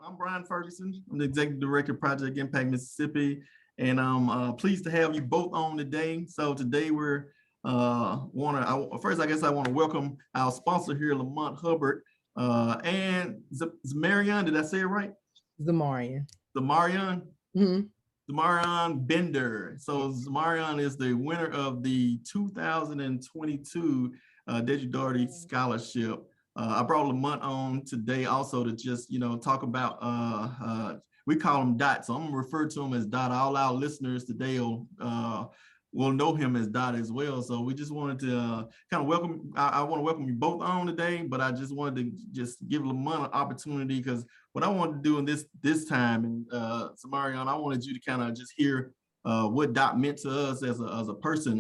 I'm Brian Ferguson. I'm the Executive Director of Project Impact Mississippi, and I'm pleased to have you both on today. So today we're first, I guess I want to welcome our sponsor here, Lamont Hubbard, and Zamarion. Did I say it right? Zamarion. Zamarion. Mm-hmm. Zamarion Bender. So Zamarion is the winner of the 2022 Daugherty Scholarship. I brought Lamont on today also to just, talk about, we call him Dot. So I'm gonna refer to him as Dot. All our listeners today will know him as Dot as well. So we just wanted to kind of welcome, I want to welcome you both on today, but I just wanted to just give Lamont an opportunity because what I wanted to do in this time, and Zamarion, I wanted you to kind of just hear what Dot meant to us as a person,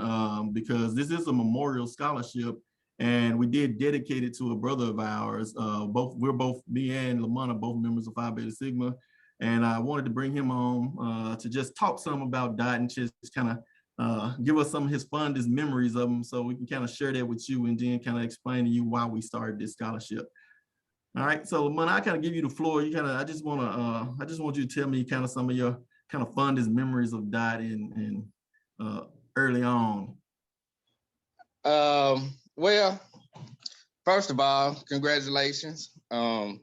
because this is a memorial scholarship. And we did dedicate it to a brother of ours. Me and Lamont are both members of Phi Beta Sigma. And I wanted to bring him on to just talk some about Dot and just kind of give us some of his fondest memories of him so we can kind of share that with you and then kind of explain to you why we started this scholarship. All right, so Lamont, I kind of give you the floor. I just want you to tell me kind of some of your kind of fondest memories of Dot and early on. Well, first of all, congratulations. Dederick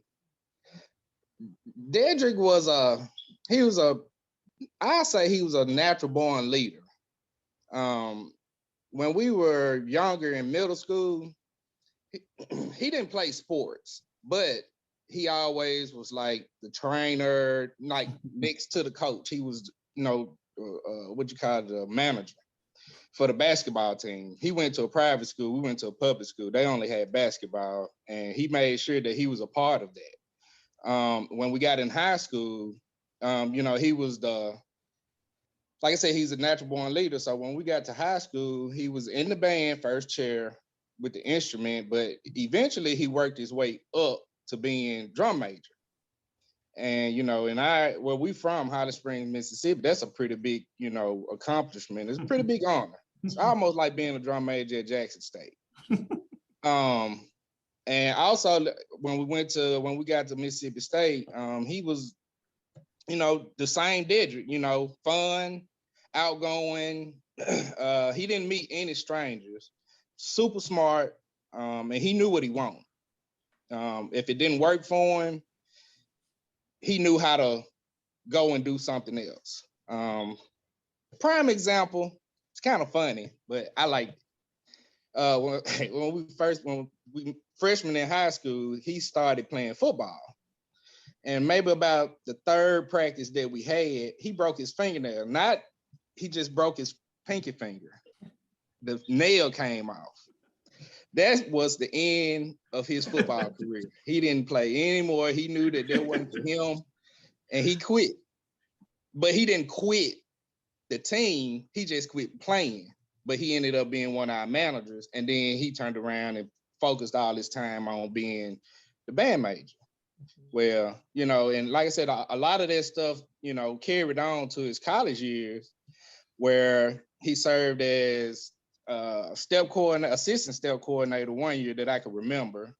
was I'll say he was a natural born leader. When we were younger in middle school, he didn't play sports, but he always was like the trainer, like next to the coach. He was, the manager for the basketball team. He went to a private school. We went to a public school. They only had basketball, and he made sure that he was a part of that. When we got in high school, he was like I said, he's a natural born leader. So when we got to high school, he was in the band, first chair with the instrument, but eventually he worked his way up to being drum major. And, where we from, Holly Springs, Mississippi, that's a pretty big, accomplishment. It's a pretty big honor. It's almost like being a drum major at Jackson State. And also when we got to Mississippi State, he was, the same Dederick, fun, outgoing. He didn't meet any strangers, super smart, and he knew what he wanted. If it didn't work for him, he knew how to go and do something else. Prime example, it's kind of funny, but I like when we freshmen in high school, he started playing football. And maybe about the third practice that we had, he broke his fingernail. He just broke his pinky finger. The nail came off. That was the end of his football career. He didn't play anymore. He knew that wasn't for him, and he quit. But he didn't quit the team. He just quit playing. But he ended up being one of our managers, and then he turned around and focused all his time on being the band major. Well, and like I said, a lot of that stuff, carried on to his college years, where he served as assistant step coordinator one year that I can remember.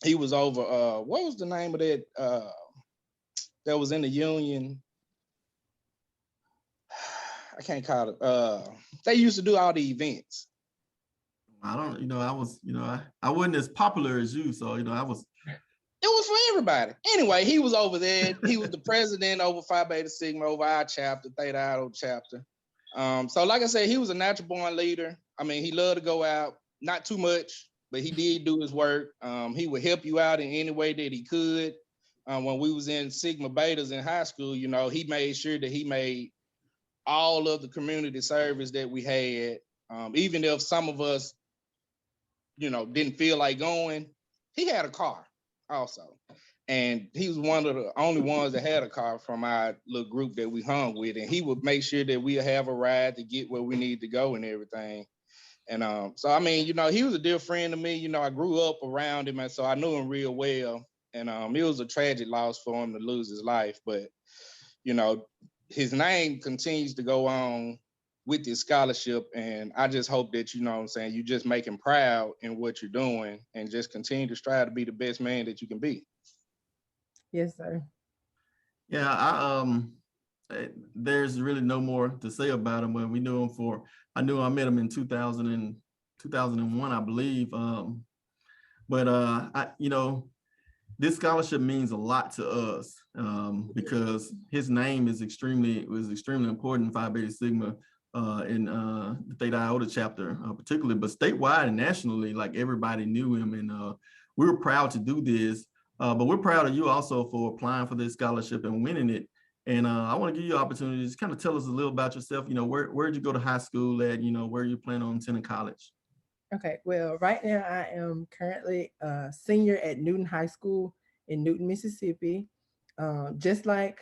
He was over what was the name of that that was in the union? I can't call it. They used to do all the events. I don't, I wasn't as popular as you, so I was. It was for everybody. Anyway, he was over there. He was the president over Phi Beta Sigma, over our chapter, Theta Iota chapter. So like I said, he was a natural born leader. I mean, he loved to go out, not too much, but he did do his work. He would help you out in any way that he could. When we was in Sigma Betas in high school, he made sure that he made all of the community service that we had. Even if some of us, didn't feel like going, he had a car also. And he was one of the only ones that had a car from our little group that we hung with. And he would make sure that we have a ride to get where we need to go and everything. And so, I mean, he was a dear friend to me. I grew up around him, and so I knew him real well. And it was a tragic loss for him to lose his life. But, his name continues to go on with this scholarship. And I just hope that, you just make him proud in what you're doing and just continue to strive to be the best man that you can be. Yes, sir. Yeah, there's really no more to say about him. When we knew him I met him in 2001, I believe. But this scholarship means a lot to us because his name was extremely important in Phi Beta Sigma in the Theta Iota chapter, particularly, but statewide and nationally, like everybody knew him, and we were proud to do this. But we're proud of you also for applying for this scholarship and winning it. And I want to give you an opportunity to just kind of tell us a little about yourself. Where did you go to high school at? Where you plan on attending college? Okay, well, right now I am currently a senior at Newton High School in Newton, Mississippi. Just like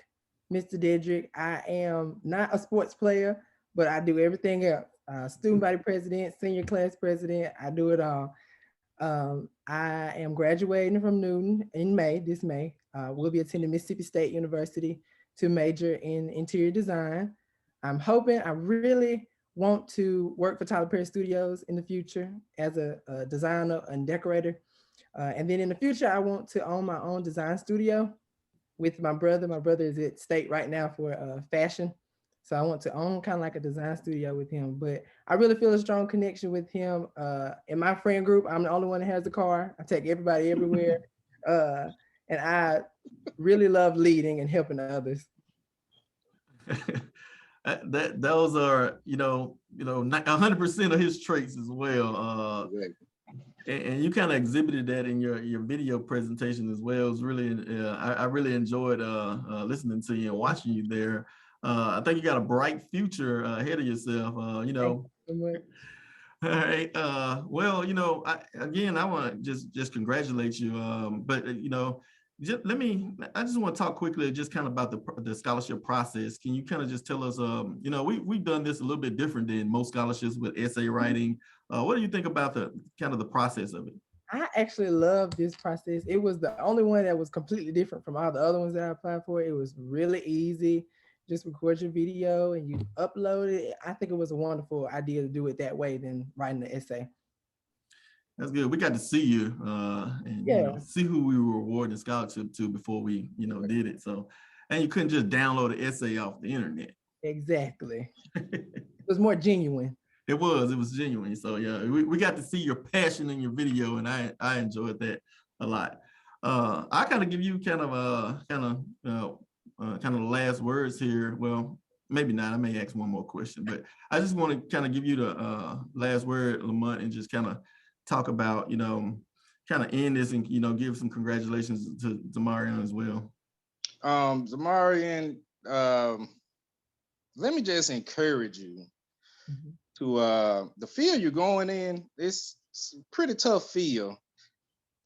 Mr. Dederick, I am not a sports player, but I do everything else. Student body president, senior class president, I do it all. I am graduating from Newton in May, this May. We'll be attending Mississippi State University to major in interior design. I really want to work for Tyler Perry Studios in the future as a designer and decorator. And then in the future, I want to own my own design studio with my brother. My brother is at State right now for fashion. So I want to own kind of like a design studio with him. But I really feel a strong connection with him. In my friend group, I'm the only one that has a car. I take everybody everywhere. And I really love leading and helping others. Those are 100% of his traits as well. And you kind of exhibited that in your video presentation as well. It was really I really enjoyed listening to you and watching you there. I think you got a bright future ahead of yourself. Thank you so much. All right. Well, I want to just congratulate you. But I just want to talk quickly just kind of about the scholarship process. Can you kind of just tell us, we've done this a little bit different than most scholarships with essay writing. What do you think about the process of it? I actually love this process. It was the only one that was completely different from all the other ones that I applied for. It was really easy. Just record your video and you upload it. I think it was a wonderful idea to do it that way than writing the essay. That's good. We got to see you and see who we were awarding the scholarship to before we did it. So, and you couldn't just download an essay off the internet. Exactly. It was more genuine. It was genuine. So yeah, we got to see your passion in your video, and I enjoyed that a lot. I kind of give you kind of the last words here. Well, maybe not. I may ask one more question, but I just want to kind of give you the last word, Lamont, and just kind of talk about, kind of end this and, give some congratulations to Zamarion as well. Zamarion, let me just encourage you to the field you're going in. It's a pretty tough field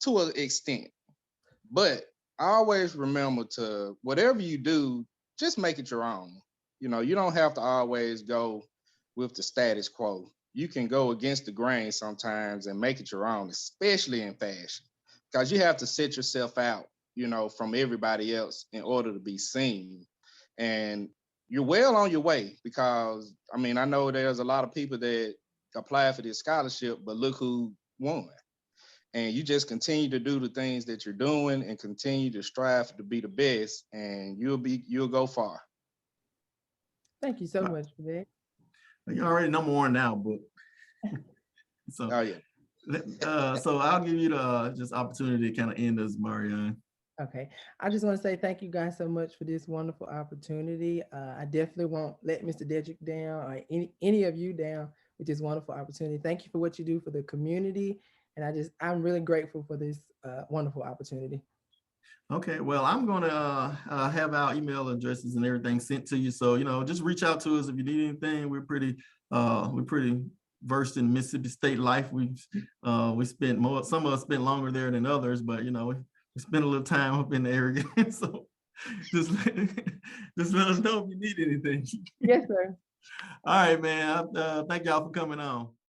to an extent, but always remember to whatever you do, just make it your own. You don't have to always go with the status quo. You can go against the grain sometimes and make it your own, especially in fashion, because you have to set yourself out, from everybody else in order to be seen. And you're well on your way, because I know there's a lot of people that apply for this scholarship, but look who won. And you just continue to do the things that you're doing and continue to strive to be the best, and you'll go far. Thank you so much for that. You're already number one now, but so so I'll give you the just opportunity to kind of end this, Zamarion. Okay, I just want to say thank you guys so much for this wonderful opportunity. I definitely won't let Mr. Dederick down or any of you down with this wonderful opportunity. Thank you for what you do for the community, and I'm really grateful for this wonderful opportunity. Okay, well, I'm going to have our email addresses and everything sent to you. So, just reach out to us if you need anything. We're pretty versed in Mississippi State life. We spent more, some of us spent longer there than others, but, we spent a little time up in the area. So just let us know if you need anything. Yes, sir. All right, man. Thank y'all for coming on.